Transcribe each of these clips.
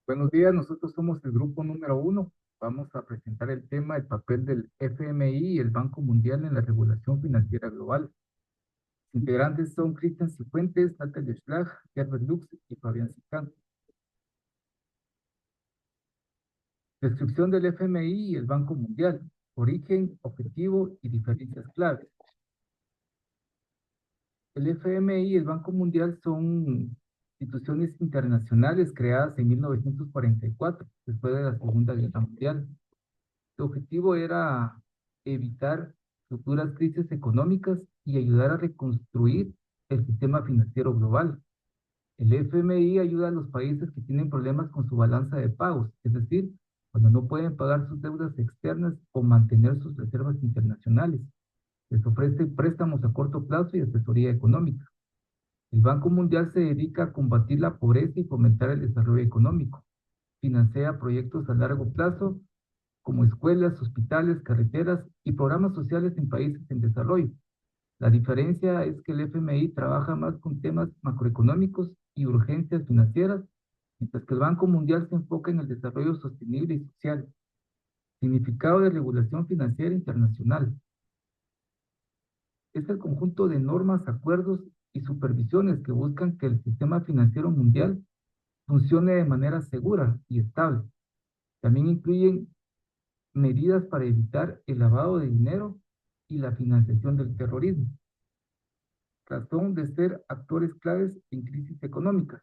Buenos días, nosotros somos el grupo número uno. Vamos a presentar el tema, el papel del FMI y el Banco Mundial en la regulación financiera global. Los integrantes son Cristian Cifuentes, Natalia Schlag, Herbert Lux y Fabián Sicán. Descripción del FMI y el Banco Mundial. Origen, objetivo y diferencias claves. El FMI y el Banco Mundial son instituciones internacionales creadas en 1944, después de la Segunda Guerra Mundial. Su objetivo era evitar futuras crisis económicas y ayudar a reconstruir el sistema financiero global. El FMI ayuda a los países que tienen problemas con su balanza de pagos, es decir, cuando no pueden pagar sus deudas externas o mantener sus reservas internacionales. Les ofrece préstamos a corto plazo y asesoría económica. El Banco Mundial se dedica a combatir la pobreza y fomentar el desarrollo económico. Financia proyectos a largo plazo como escuelas, hospitales, carreteras y programas sociales en países en desarrollo. La diferencia es que el FMI trabaja más con temas macroeconómicos y urgencias financieras, mientras que el Banco Mundial se enfoca en el desarrollo sostenible y social. Significado de regulación financiera internacional. Es el conjunto de normas, acuerdos y supervisiones que buscan que el sistema financiero mundial funcione de manera segura y estable. También incluyen medidas para evitar el lavado de dinero y la financiación del terrorismo. Razón de ser actores claves en crisis económicas.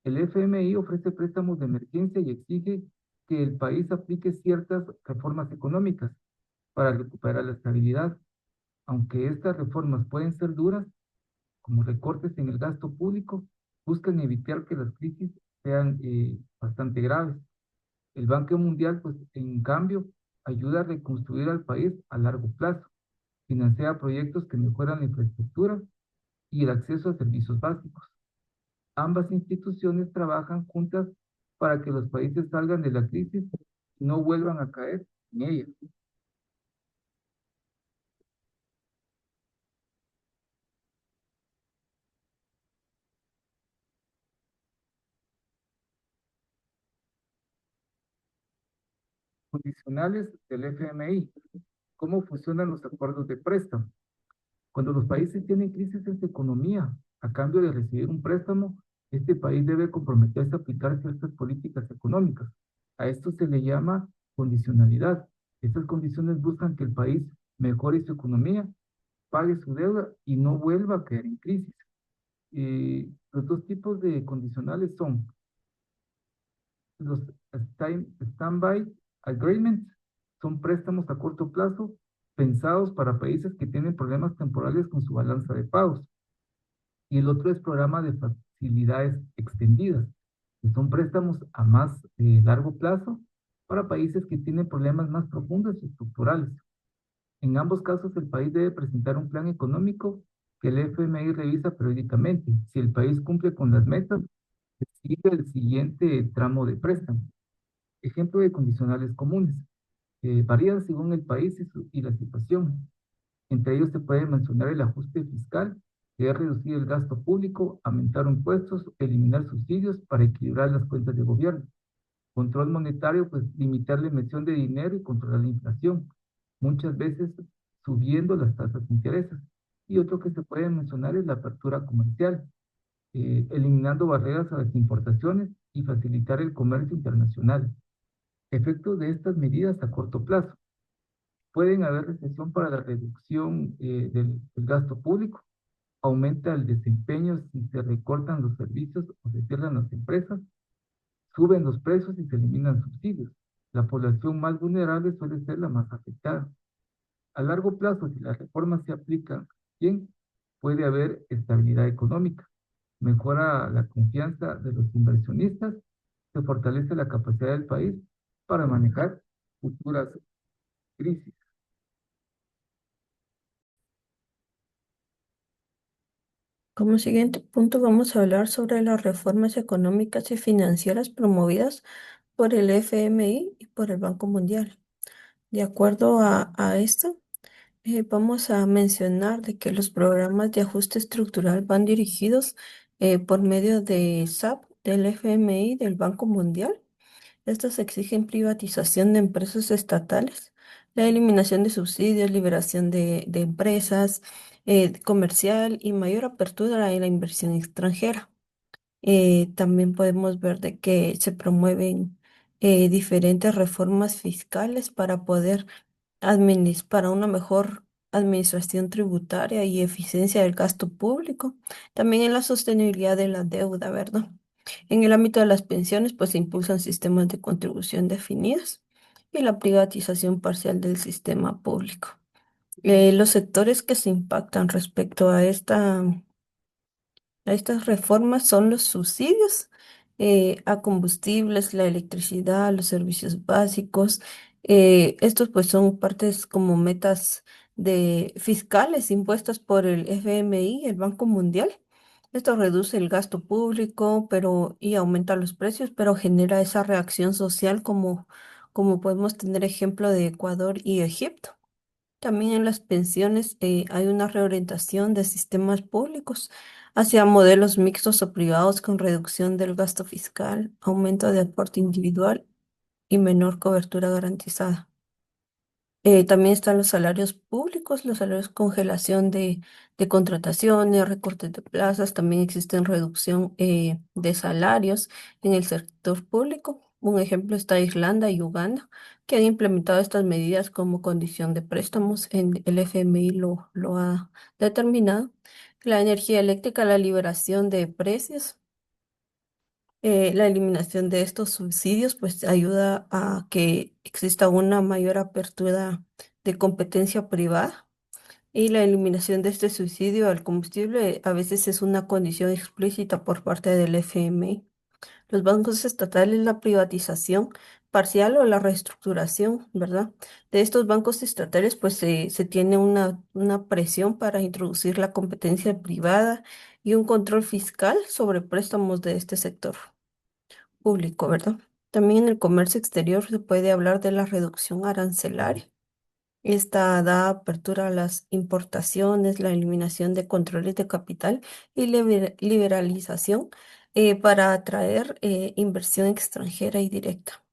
El FMI ofrece préstamos de emergencia y exige que el país aplique ciertas reformas económicas para recuperar la estabilidad. Aunque estas reformas pueden ser duras, como recortes en el gasto público, buscan evitar que las crisis sean bastante graves. El Banco Mundial, pues, en cambio, ayuda a reconstruir al país a largo plazo, financia proyectos que mejoran la infraestructura y el acceso a servicios básicos. Ambas instituciones trabajan juntas para que los países salgan de la crisis y no vuelvan a caer en ella. Condicionales del FMI. ¿Cómo funcionan los acuerdos de préstamo? Cuando los países tienen crisis en su economía, a cambio de recibir un préstamo, este país debe comprometerse a aplicar ciertas políticas económicas. A esto se le llama condicionalidad. Estas condiciones buscan que el país mejore su economía, pague su deuda y no vuelva a caer en crisis. Los dos tipos de condicionales son los standby agreements, son préstamos a corto plazo pensados para países que tienen problemas temporales con su balanza de pagos. Y el otro es programa de facilidades extendidas, que son préstamos a más largo plazo para países que tienen problemas más profundos y estructurales. En ambos casos, el país debe presentar un plan económico que el FMI revisa periódicamente. Si el país cumple con las metas, sigue el siguiente tramo de préstamo. Ejemplo de condicionales comunes. Varían según el país y la situación. Entre ellos se puede mencionar el ajuste fiscal, que es reducir el gasto público, aumentar impuestos, eliminar subsidios para equilibrar las cuentas de gobierno. Control monetario, pues limitar la emisión de dinero y controlar la inflación, muchas veces subiendo las tasas de interés. Y otro que se puede mencionar es la apertura comercial, eliminando barreras a las importaciones y facilitar el comercio internacional. Efectos de estas medidas a corto plazo. Pueden haber recesión para la reducción del gasto público, aumenta el desempeño si se recortan los servicios o se cierran las empresas, suben los precios y se eliminan subsidios. La población más vulnerable suele ser la más afectada. A largo plazo, si las reformas se aplican bien, puede haber estabilidad económica, mejora la confianza de los inversionistas, se fortalece la capacidad del país para manejar futuras crisis. Como siguiente punto vamos a hablar sobre las reformas económicas y financieras promovidas por el FMI y por el Banco Mundial. De acuerdo a esto, vamos a mencionar de que los programas de ajuste estructural van dirigidos por medio de SAP del FMI, del Banco Mundial. Estos exigen privatización de empresas estatales, la eliminación de subsidios, liberación de empresas, comercial y mayor apertura en la inversión extranjera. También podemos ver de que se promueven diferentes reformas fiscales para poder para una mejor administración tributaria y eficiencia del gasto público, también en la sostenibilidad de la deuda, ¿verdad? En el ámbito de las pensiones, pues se impulsan sistemas de contribución definidos y la privatización parcial del sistema público. Los sectores que se impactan respecto a estas reformas son los subsidios a combustibles, la electricidad, los servicios básicos. Estos pues son partes como metas de fiscales impuestas por el FMI, el Banco Mundial. Esto reduce el gasto público, y aumenta los precios, pero genera esa reacción social como podemos tener ejemplo de Ecuador y Egipto. También en las pensiones hay una reorientación de sistemas públicos hacia modelos mixtos o privados con reducción del gasto fiscal, aumento de aporte individual y menor cobertura garantizada. También están los salarios públicos, los salarios congelación de contrataciones, recortes de plazas, también existen reducción de salarios en el sector público. Un ejemplo está Irlanda y Uganda, que han implementado estas medidas como condición de préstamos. El FMI lo ha determinado. La energía eléctrica, la liberación de precios. La eliminación de estos subsidios pues ayuda a que exista una mayor apertura de competencia privada y la eliminación de este subsidio al combustible a veces es una condición explícita por parte del FMI. Los bancos estatales, la privatización parcial o la reestructuración, ¿verdad? De estos bancos estatales pues se tiene una presión para introducir la competencia privada y un control fiscal sobre préstamos de este sector público, ¿verdad? También en el comercio exterior se puede hablar de la reducción arancelaria. Esta da apertura a las importaciones, la eliminación de controles de capital y liberalización para atraer inversión extranjera y directa.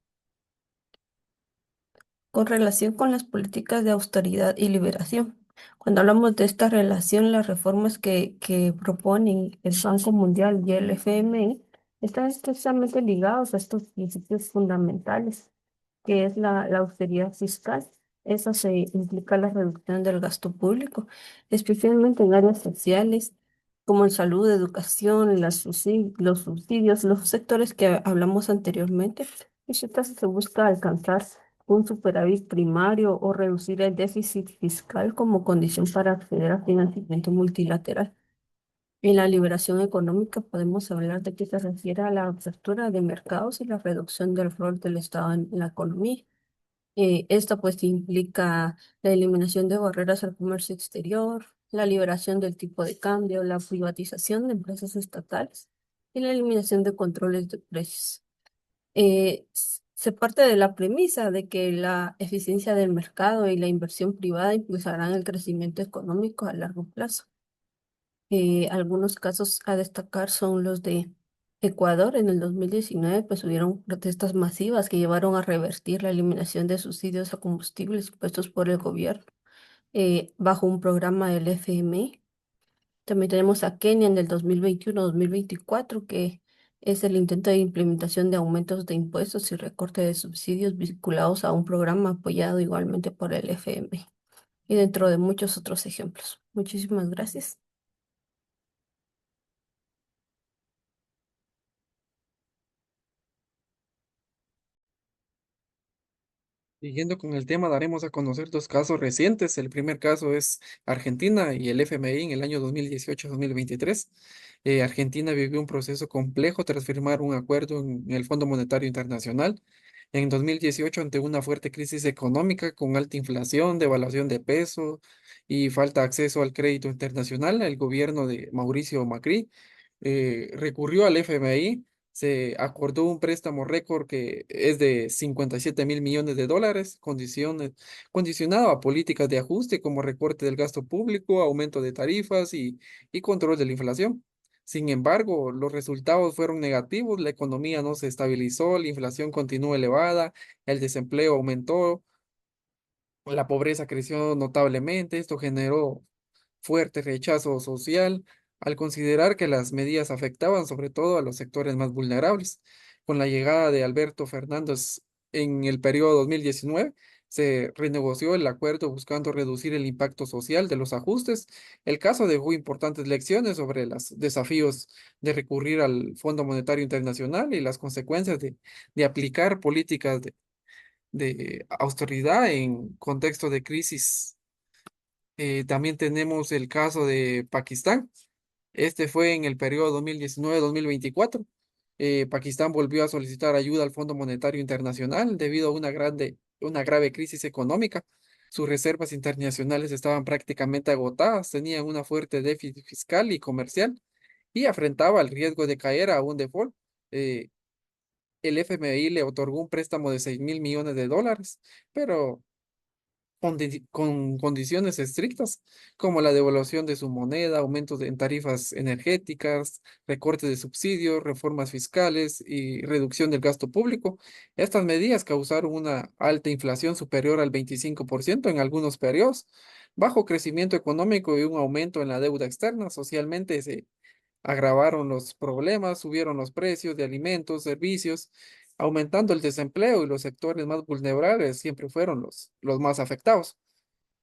Con relación con las políticas de austeridad y liberación. Cuando hablamos de esta relación, las reformas que proponen el Banco Mundial y el FMI están estrechamente ligados a estos principios fundamentales, que es la austeridad fiscal. Eso se implica la reducción del gasto público, especialmente en áreas sociales como en salud, educación, los subsidios, los sectores que hablamos anteriormente. Y se busca alcanzar un superávit primario o reducir el déficit fiscal como condición para acceder a financiamiento multilateral. En la liberación económica podemos hablar de que se refiere a la apertura de mercados y la reducción del rol del Estado en la economía. Esto pues implica la eliminación de barreras al comercio exterior, la liberación del tipo de cambio, la privatización de empresas estatales y la eliminación de controles de precios. Se parte de la premisa de que la eficiencia del mercado y la inversión privada impulsarán el crecimiento económico a largo plazo. Algunos casos a destacar son los de Ecuador. En el 2019 pues hubieron protestas masivas que llevaron a revertir la eliminación de subsidios a combustibles impuestos por el gobierno bajo un programa del FMI. También tenemos a Kenia en el 2021-2024, que es el intento de implementación de aumentos de impuestos y recorte de subsidios vinculados a un programa apoyado igualmente por el FMI y dentro de muchos otros ejemplos. Muchísimas gracias. Siguiendo con el tema, daremos a conocer dos casos recientes. El primer caso es Argentina y el FMI en el año 2018-2023. Argentina vivió un proceso complejo tras firmar un acuerdo en el Fondo Monetario Internacional. En 2018, ante una fuerte crisis económica con alta inflación, devaluación de peso y falta de acceso al crédito internacional, el gobierno de Mauricio Macri recurrió al FMI. Se acordó un préstamo récord que es de 57.000 millones de dólares, condicionado a políticas de ajuste como recorte del gasto público, aumento de tarifas y control de la inflación. Sin embargo, los resultados fueron negativos, la economía no se estabilizó, la inflación continuó elevada, el desempleo aumentó, la pobreza creció notablemente. Esto generó fuerte rechazo social al considerar que las medidas afectaban sobre todo a los sectores más vulnerables. Con la llegada de Alberto Fernández en el periodo 2019, se renegoció el acuerdo buscando reducir el impacto social de los ajustes. El caso dejó importantes lecciones sobre los desafíos de recurrir al Fondo Monetario Internacional y las consecuencias de aplicar políticas de austeridad en contexto de crisis. También tenemos el caso de Pakistán. Este fue en el periodo 2019-2024. Pakistán volvió a solicitar ayuda al Fondo Monetario Internacional debido a una grave crisis económica. Sus reservas internacionales estaban prácticamente agotadas, tenían una fuerte déficit fiscal y comercial y afrontaba el riesgo de caer a un default. Eh, el FMI le otorgó un préstamo de 6.000 millones de dólares, pero con condiciones estrictas, como la devaluación de su moneda, aumentos en tarifas energéticas, recortes de subsidios, reformas fiscales y reducción del gasto público. Estas medidas causaron una alta inflación superior al 25% en algunos periodos, bajo crecimiento económico y un aumento en la deuda externa. Socialmente se agravaron los problemas, subieron los precios de alimentos, servicios, aumentando el desempleo y los sectores más vulnerables siempre fueron los más afectados.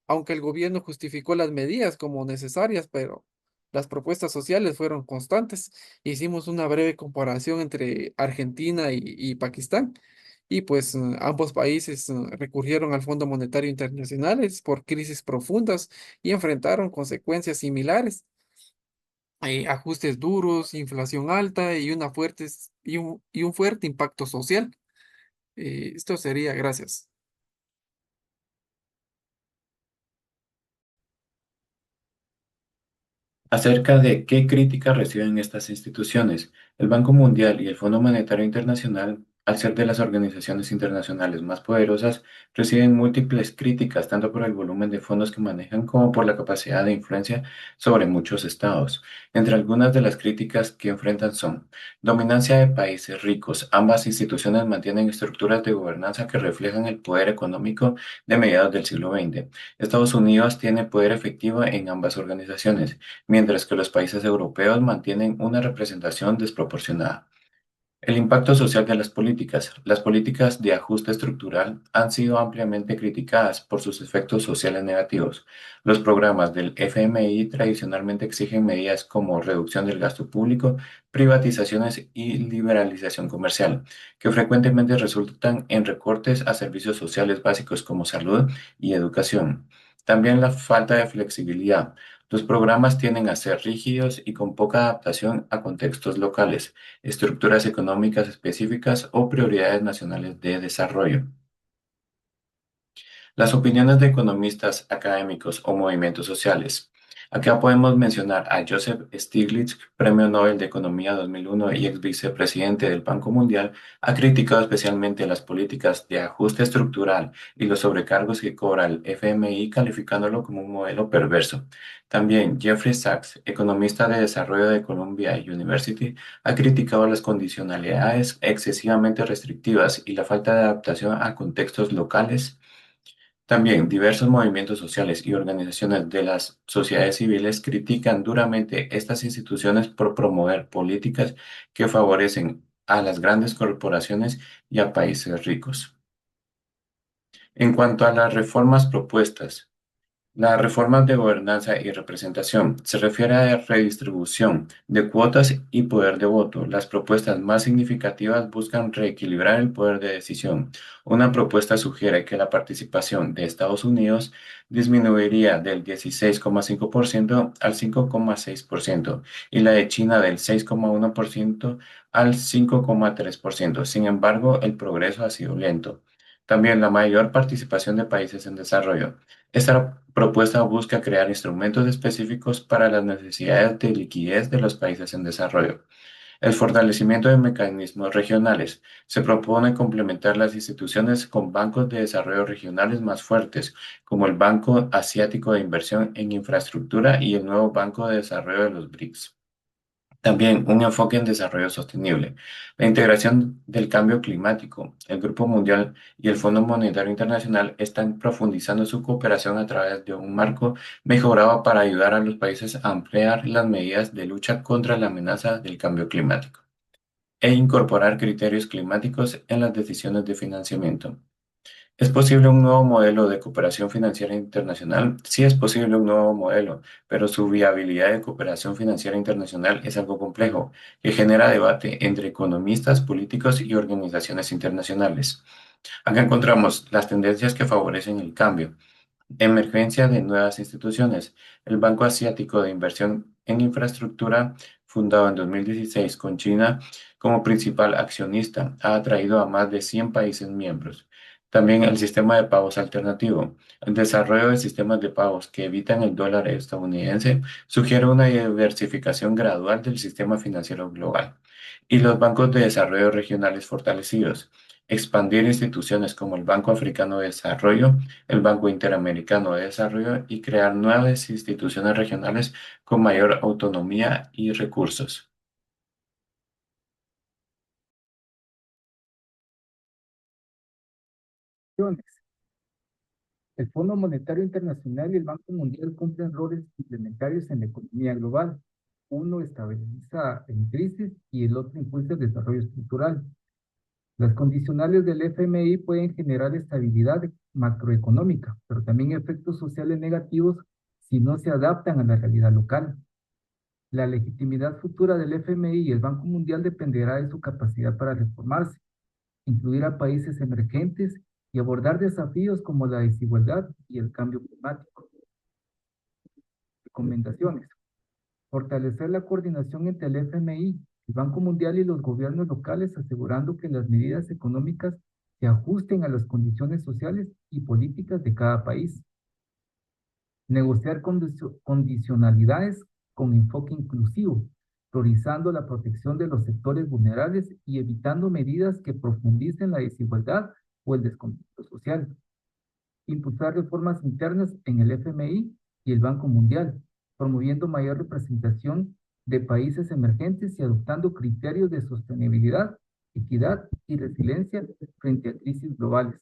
Aunque el gobierno justificó las medidas como necesarias, pero las propuestas sociales fueron constantes. Hicimos una breve comparación entre Argentina y Pakistán. Y pues ambos países recurrieron al Fondo Monetario Internacional por crisis profundas y enfrentaron consecuencias similares, ajustes duros, inflación alta y un fuerte impacto social. Esto sería, gracias. Acerca de qué críticas reciben estas instituciones, el Banco Mundial y el Fondo Monetario Internacional, al ser de las organizaciones internacionales más poderosas, reciben múltiples críticas tanto por el volumen de fondos que manejan como por la capacidad de influencia sobre muchos estados. Entre algunas de las críticas que enfrentan son dominancia de países ricos. Ambas instituciones mantienen estructuras de gobernanza que reflejan el poder económico de mediados del siglo XX. Estados Unidos tiene poder efectivo en ambas organizaciones mientras que los países europeos mantienen una representación desproporcionada. El impacto social de las políticas. Las políticas de ajuste estructural han sido ampliamente criticadas por sus efectos sociales negativos. Los programas del FMI tradicionalmente exigen medidas como reducción del gasto público, privatizaciones y liberalización comercial, que frecuentemente resultan en recortes a servicios sociales básicos como salud y educación. También la falta de flexibilidad. Los programas tienden a ser rígidos y con poca adaptación a contextos locales, estructuras económicas específicas o prioridades nacionales de desarrollo. Las opiniones de economistas, académicos o movimientos sociales. Acá podemos mencionar a Joseph Stiglitz, Premio Nobel de Economía 2001 y ex vicepresidente del Banco Mundial, ha criticado especialmente las políticas de ajuste estructural y los sobrecargos que cobra el FMI, calificándolo como un modelo perverso. También Jeffrey Sachs, economista de desarrollo de Columbia University, ha criticado las condicionalidades excesivamente restrictivas y la falta de adaptación a contextos locales. También diversos movimientos sociales y organizaciones de las sociedades civiles critican duramente estas instituciones por promover políticas que favorecen a las grandes corporaciones y a países ricos. En cuanto a las reformas propuestas, la reforma de gobernanza y representación se refiere a la redistribución de cuotas y poder de voto. Las propuestas más significativas buscan reequilibrar el poder de decisión. Una propuesta sugiere que la participación de Estados Unidos disminuiría del 16,5% al 5,6% y la de China del 6,1% al 5,3%. Sin embargo, el progreso ha sido lento. También la mayor participación de países en desarrollo. Esta propuesta busca crear instrumentos específicos para las necesidades de liquidez de los países en desarrollo. El fortalecimiento de mecanismos regionales. Se propone complementar las instituciones con bancos de desarrollo regionales más fuertes, como el Banco Asiático de Inversión en Infraestructura y el nuevo Banco de Desarrollo de los BRICS. También un enfoque en desarrollo sostenible. La integración del cambio climático, el Grupo Mundial y el Fondo Monetario Internacional están profundizando su cooperación a través de un marco mejorado para ayudar a los países a ampliar las medidas de lucha contra la amenaza del cambio climático e incorporar criterios climáticos en las decisiones de financiamiento. ¿Es posible un nuevo modelo de cooperación financiera internacional? Sí es posible un nuevo modelo, pero su viabilidad de cooperación financiera internacional es algo complejo, que genera debate entre economistas, políticos y organizaciones internacionales. Acá encontramos las tendencias que favorecen el cambio. Emergencia de nuevas instituciones. El Banco Asiático de Inversión en Infraestructura, fundado en 2016 con China como principal accionista, ha atraído a más de 100 países miembros. También el sistema de pagos alternativo. El desarrollo de sistemas de pagos que evitan el dólar estadounidense sugiere una diversificación gradual del sistema financiero global. Y los bancos de desarrollo regionales fortalecidos. Expandir instituciones como el Banco Africano de Desarrollo, el Banco Interamericano de Desarrollo y crear nuevas instituciones regionales con mayor autonomía y recursos. El Fondo Monetario Internacional y el Banco Mundial cumplen roles complementarios en la economía global. Uno estabiliza en crisis y el otro impulsa el desarrollo estructural. Las condicionales del FMI pueden generar estabilidad macroeconómica, pero también efectos sociales negativos si no se adaptan a la realidad local. La legitimidad futura del FMI y el Banco Mundial dependerá de su capacidad para reformarse, incluir a países emergentes y abordar desafíos como la desigualdad y el cambio climático. Recomendaciones. Fortalecer la coordinación entre el FMI, el Banco Mundial y los gobiernos locales, asegurando que las medidas económicas se ajusten a las condiciones sociales y políticas de cada país. Negociar condicionalidades con enfoque inclusivo, priorizando la protección de los sectores vulnerables y evitando medidas que profundicen la desigualdad o el descontento social. Impulsar reformas internas en el FMI y el Banco Mundial, promoviendo mayor representación de países emergentes y adoptando criterios de sostenibilidad, equidad y resiliencia frente a crisis globales.